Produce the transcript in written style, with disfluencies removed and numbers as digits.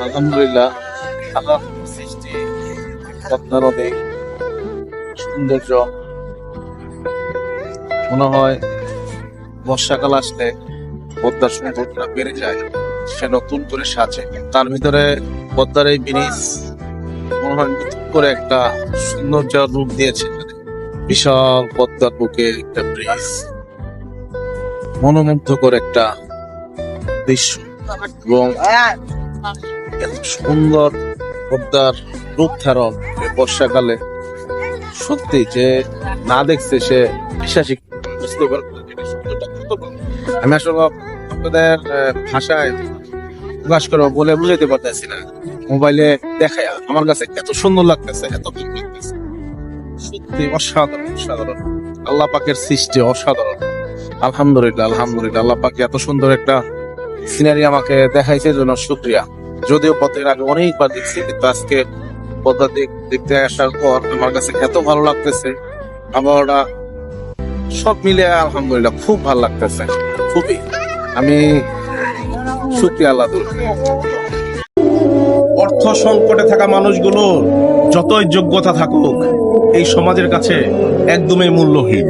আলহামদুলিল্লাহ, আল্লাহর সৃষ্টি পদ্মা নদী সৌন্দর্য মনে হয় বর্ষাকাল আসলে পদ্মার সৌন্দর্যটা বেড়ে যায়, সে নতুন করে সাজে। তার ভিতরে পদ্মার এই ব্রিজ মনে হয় নতুন করে একটা সৌন্দর্য রূপ দিয়েছে। বিশাল পদ্মার বুকে একটা ব্রিজ, মনোমুগ্ধকর একটা দৃশ্য এবং এত সুন্দর পদ্মার রূপ ধারণ বর্ষাকালে সত্যি যে না দেখছে সে বিশ্বাসই বুঝতে পারবে না এটা সুন্দরটা কত বড়। আমি আসলে আপনাদের ভাষায় প্রকাশ করে বলে বুঝাইতে পারতেছি না। মোবাইলে দেখায় আমার কাছে এত সুন্দর লাগতেছে, এত ভালো লাগতেছে, সত্যি অসাধারণ অসাধারণ। আল্লাহ পাকের সৃষ্টি অসাধারণ। আলহামদুলিল্লাহ আলহামদুলিল্লাহ, আল্লাহ পাক এত সুন্দর একটা সিনারি আমাকে দেখাইছে জন্য শুকরিয়া। যদিও পথের আগে অনেকবার দেখছি, কিন্তু আজকে পদ্মা দেখতে আসার পর আমার কাছে এত ভালো লাগতেছে, আবহাওয়াটা সব মিলে আলহামদুলিল্লাহ খুব ভালো লাগতেছে, খুবই। আমি শুকরিয়া আল্লাহ। অর্থ সংকটে থাকা মানুষগুলো যতই যোগ্যতা থাকুক এই সমাজের কাছে একদমই মূল্যহীন।